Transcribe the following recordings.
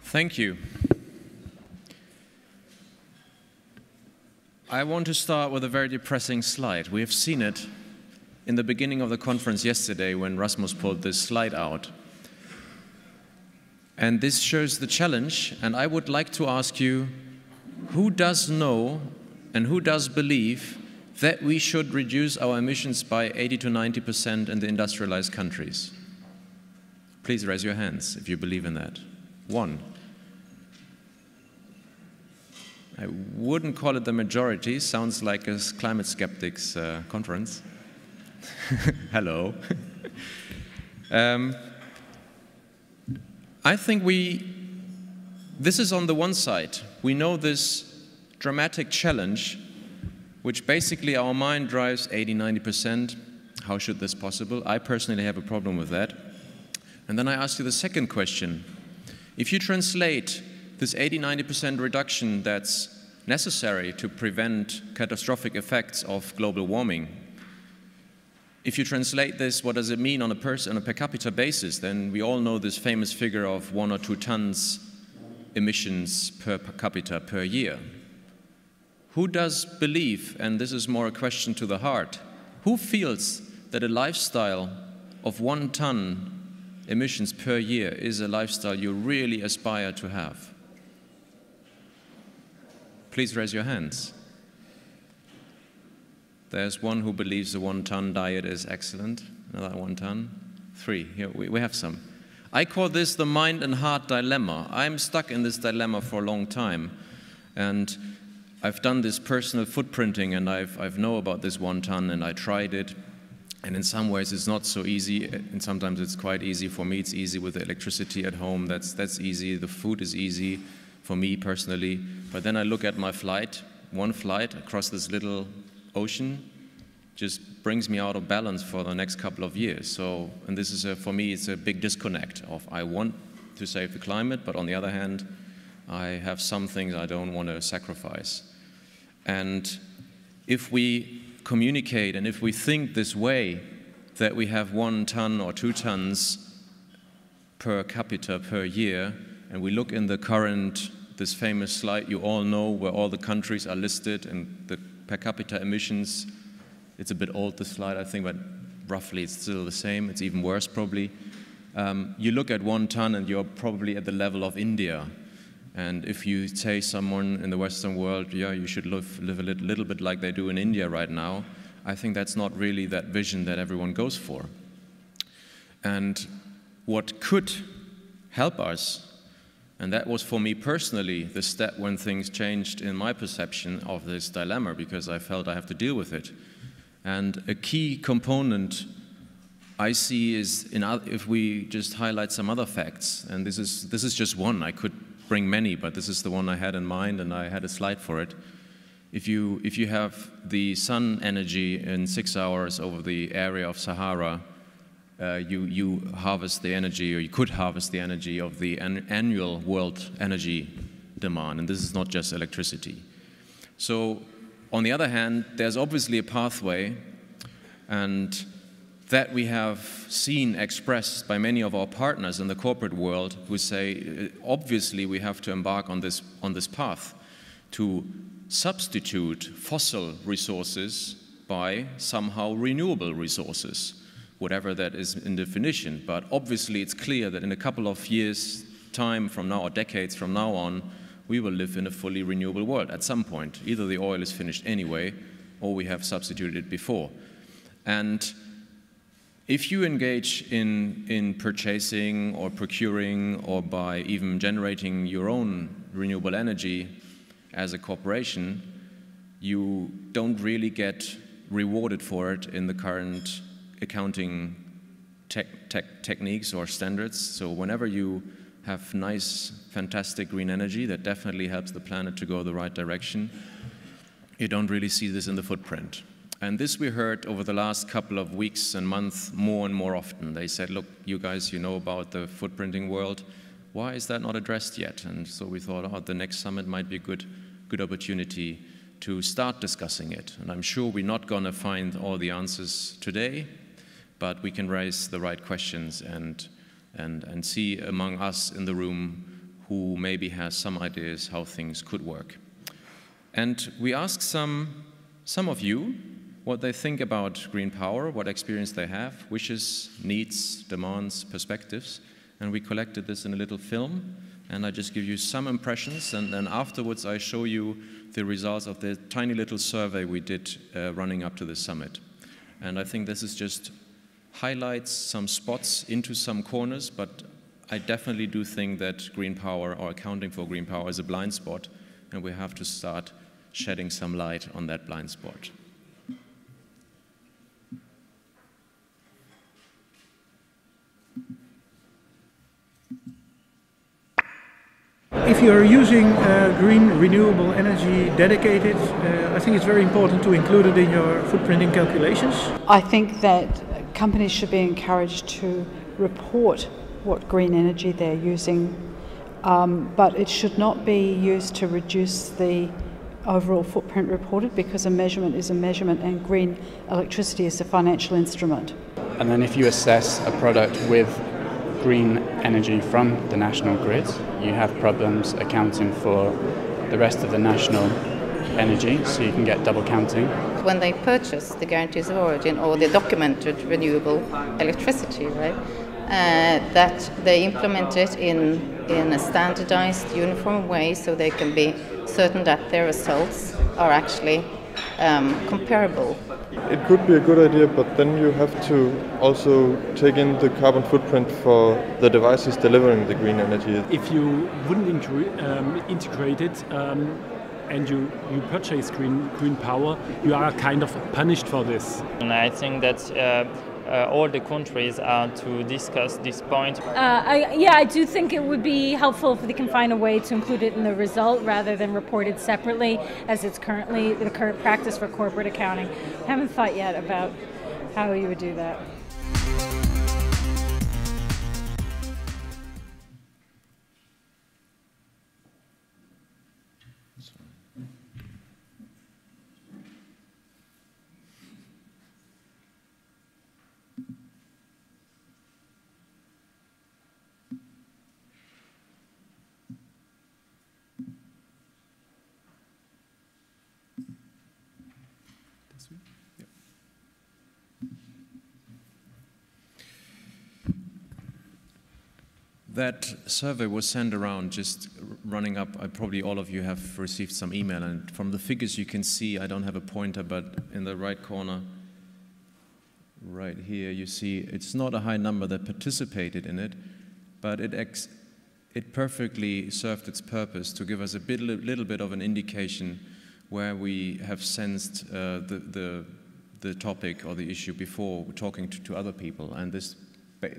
Thank you. I want to start with a very depressing slide. We have seen it in the beginning of the conference yesterday when Rasmus pulled this slide out. And this shows the challenge, and I would like to ask you, who does know and who does believe that we should reduce our emissions by 80 to 90% in the industrialized countries? Please raise your hands if you believe in that. One. I wouldn't call it the majority. Sounds like a climate skeptics conference. Hello. I think this is on the one side. We know this dramatic challenge, which basically our mind drives 80, 90%. How should this be possible? I personally have a problem with that. And then I ask you the second question. If you translate this 80, 90% reduction that's necessary to prevent catastrophic effects of global warming, if you translate this, what does it mean on a per capita basis? Then we all know this famous figure of 1 or 2 tons emissions per capita per year. Who does believe, and this is more a question to the heart, who feels that a lifestyle of 1 ton emissions per year is a lifestyle you really aspire to have? Please raise your hands. There's one who believes the 1 ton diet is excellent. Another 1 ton. 3. Here we have some. I call this the mind and heart dilemma. I'm stuck in this dilemma for a long time. And I've done this personal footprinting, and I've know about this 1 ton, and I tried it. And in some ways it's not so easy, and sometimes it's quite easy. For me it's easy with the electricity at home, that's easy. The food is easy for me personally. But then I look at my flight, 1 flight across this little ocean just brings me out of balance for the next couple of years. So, and this is for me it's a big disconnect of I want to save the climate, but on the other hand I have some things I don't want to sacrifice. And if we communicate and if we think this way, that we have 1 ton or 2 tons per capita per year, and we look in the current, this famous slide you all know where all the countries are listed and the per capita emissions, it's a bit old this slide I think, but roughly it's still the same, it's even worse probably. You look at 1 ton and you're probably at the level of India. And if you say someone in the Western world, yeah, you should live a little bit like they do in India right now, I think that's not really that vision that everyone goes for. And what could help us, and that was for me personally the step when things changed in my perception of this dilemma, because I felt I have to deal with it. And a key component I see is, if we just highlight some other facts, and this is just one, I could bring many, but this is the one I had in mind, and I had a slide for it. If you have the sun energy in 6 hours over the area of Sahara, you harvest the energy, or you could harvest the energy of the annual world energy demand, and this is not just electricity. So, on the other hand, there's obviously a pathway, and that we have seen expressed by many of our partners in the corporate world who say, obviously we have to embark on this path to substitute fossil resources by somehow renewable resources, whatever that is in definition. But obviously it's clear that in a couple of years' time from now, or decades from now on, we will live in a fully renewable world at some point. Either the oil is finished anyway, or we have substituted it before. And if you engage in purchasing or procuring or by even generating your own renewable energy as a corporation, you don't really get rewarded for it in the current accounting techniques or standards. So whenever you have nice, fantastic green energy that definitely helps the planet to go the right direction, you don't really see this in the footprint. And this we heard over the last couple of weeks and months more and more often. They said, look, you guys, you know about the footprinting world. Why is that not addressed yet? And so we thought, oh, the next summit might be a good opportunity to start discussing it. And I'm sure we're not going to find all the answers today, but we can raise the right questions and see among us in the room who maybe has some ideas how things could work. And we asked some of you what they think about green power, what experience they have, wishes, needs, demands, perspectives. And we collected this in a little film. And I just give you some impressions, and then afterwards I show you the results of the tiny little survey we did running up to the summit. And I think this is just highlights some spots into some corners, but I definitely do think that green power, or accounting for green power, is a blind spot, and we have to start shedding some light on that blind spot. If you are using green renewable energy dedicated, I think it's very important to include it in your footprinting calculations. I think that companies should be encouraged to report what green energy they're using, but it should not be used to reduce the overall footprint reported, because a measurement is a measurement and green electricity is a financial instrument. And then if you assess a product with green energy from the national grid, you have problems accounting for the rest of the national energy, so you can get double counting. When they purchase the guarantees of origin or the documented renewable electricity, right, that they implement it in a standardized, uniform way, so they can be certain that their results are actually comparable. It could be a good idea, but then you have to also take in the carbon footprint for the devices delivering the green energy. If you wouldn't integrate it and you purchase green power, you are kind of punished for this. And I think that all the countries are to discuss this point. I do think it would be helpful if they can find a way to include it in the result rather than report it separately, as it's currently the current practice for corporate accounting. I haven't thought yet about how you would do that. That survey was sent around, just running up. Probably all of you have received some email, and from the figures you can see, I don't have a pointer, but in the right corner, right here, you see it's not a high number that participated in it, but it perfectly served its purpose to give us a little bit of an indication where we have sensed the topic or the issue before talking to other people, and this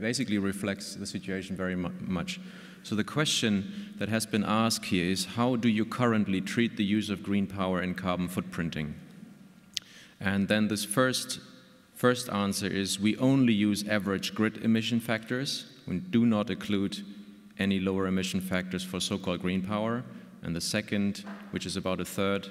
basically reflects the situation very much. So the question that has been asked here is, how do you currently treat the use of green power in carbon footprinting? And then this first answer is, we only use average grid emission factors. We do not include any lower emission factors for so-called green power. And the second, which is about a third,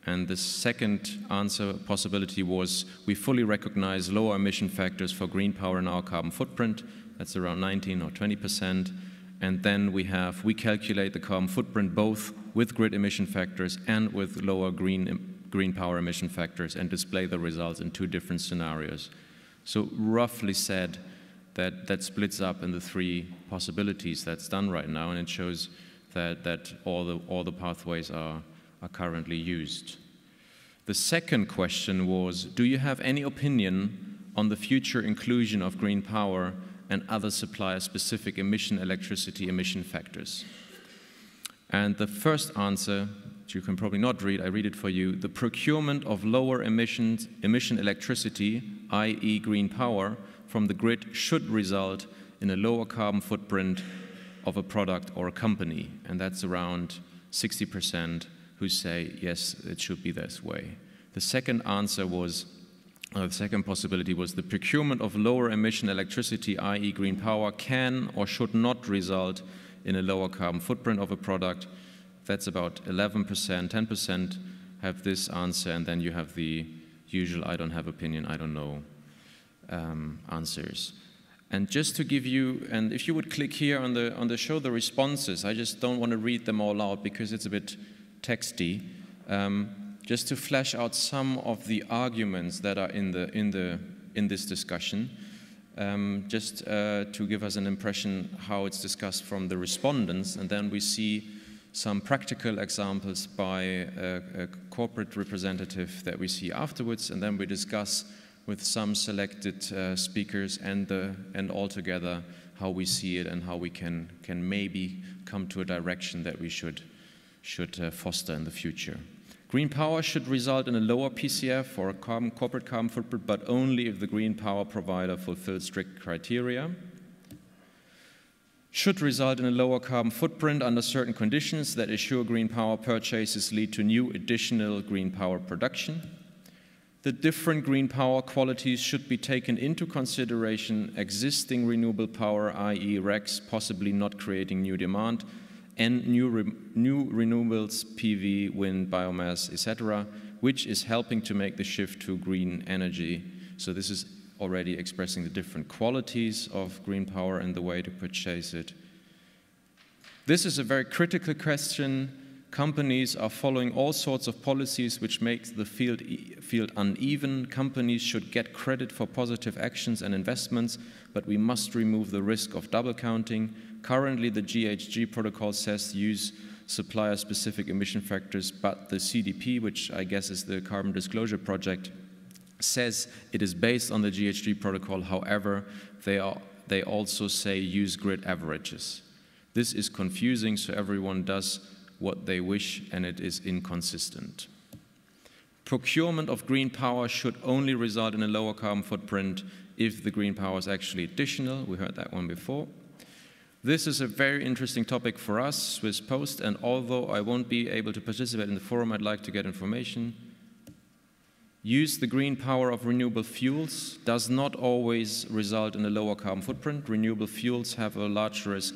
and the second answer possibility was, we fully recognize lower emission factors for green power in our carbon footprint. That's around 19 or 20%. And then we calculate the carbon footprint both with grid emission factors and with lower green power emission factors and display the results in two different scenarios. So roughly said, that splits up in the three possibilities that's done right now, and it shows that all the pathways are currently used. The second question was, do you have any opinion on the future inclusion of green power and other supplier-specific electricity emission factors? And the first answer, which you can probably not read, I read it for you: the procurement of lower emission electricity, i.e. green power, from the grid should result in a lower carbon footprint of a product or a company. And that's around 60% who say, yes, it should be this way. The second answer was, the second possibility was, the procurement of lower emission electricity, i.e. green power, can or should not result in a lower carbon footprint of a product. That's about 11%, 10% have this answer, and then you have the usual I don't have opinion, I don't know answers. And just to give you, and if you would click here on the show the responses, I just don't want to read them all out because it's a bit texty. Just to flesh out some of the arguments that are in this discussion, just to give us an impression how it's discussed from the respondents, and then we see some practical examples by a corporate representative that we see afterwards, and then we discuss with some selected speakers and all together how we see it and how we can maybe come to a direction that we should foster in the future. Green power should result in a lower PCF or a corporate carbon footprint, but only if the green power provider fulfills strict criteria. Should result in a lower carbon footprint under certain conditions that assure green power purchases lead to new additional green power production. The different green power qualities should be taken into consideration, existing renewable power, i.e. RECs, possibly not creating new demand, and new renewables, PV, wind, biomass, etc., which is helping to make the shift to green energy. So this is already expressing the different qualities of green power and the way to purchase it. This is a very critical question. Companies are following all sorts of policies which make the field uneven. Companies should get credit for positive actions and investments, but we must remove the risk of double counting. Currently, the GHG protocol says use supplier-specific emission factors, but the CDP, which I guess is the Carbon Disclosure Project, says it is based on the GHG protocol. However, they also say use grid averages. This is confusing, so everyone does what they wish, and it is inconsistent. Procurement of green power should only result in a lower carbon footprint if the green power is actually additional. We heard that one before. This is a very interesting topic for us, Swiss Post, and although I won't be able to participate in the forum, I'd like to get information. Use the green power of renewable fuels does not always result in a lower carbon footprint. Renewable fuels have a large risk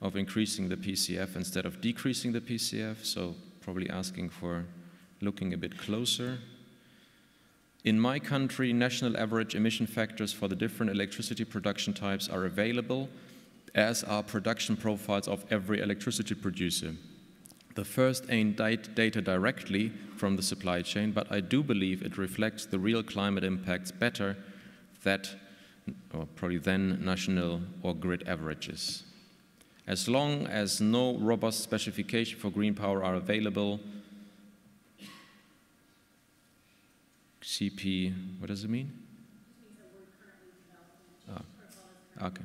of increasing the PCF instead of decreasing the PCF, so probably asking for looking a bit closer. In my country, national average emission factors for the different electricity production types are available, as are production profiles of every electricity producer. The first ain't data directly from the supply chain, but I do believe it reflects the real climate impacts better than national or grid averages. As long as no robust specification for green power are available, CP, what does it mean? Okay.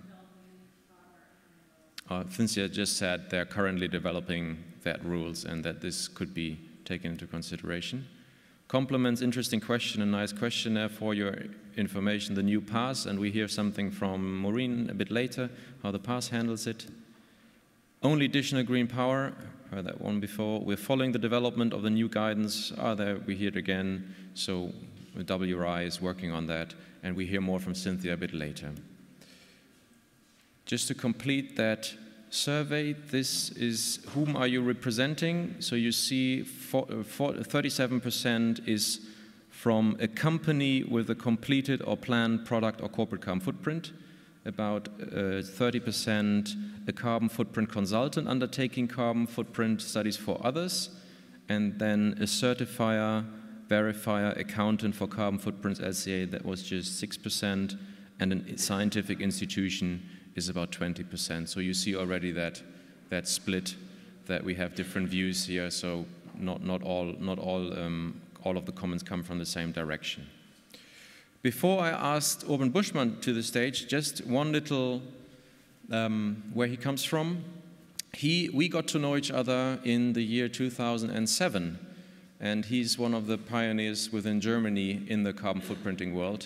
Cynthia just said they're currently developing that rules and that this could be taken into consideration. Compliments, interesting question, a nice questionnaire for your information, the new PASS, and we hear something from Maureen a bit later, how the PASS handles it. Only additional green power, heard that one before. We're following the development of the new guidance. There we hear it again, so WRI is working on that, and we hear more from Cynthia a bit later. Just to complete that survey, this is whom are you representing? So you see 37% is from a company with a completed or planned product or corporate carbon footprint, about 30% a carbon footprint consultant undertaking carbon footprint studies for others, and then a certifier, verifier, accountant for carbon footprints, LCA, that was just 6%, and a scientific institution is about 20%. So you see already that split, that we have different views here. So not all of the comments come from the same direction. Before I asked Urban Buschmann to the stage, just one little where he comes from. We got to know each other in the year 2007, and he's one of the pioneers within Germany in the carbon footprinting world.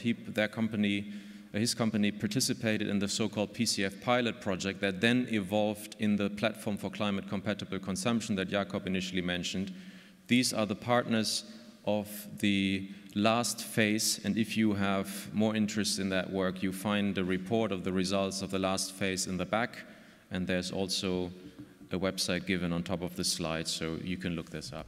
His company participated in the so-called PCF pilot project that then evolved in the platform for climate compatible consumption that Jakob initially mentioned. These are the partners of the last phase, and if you have more interest in that work, you find the report of the results of the last phase in the back, and there's also a website given on top of the slide, so you can look this up.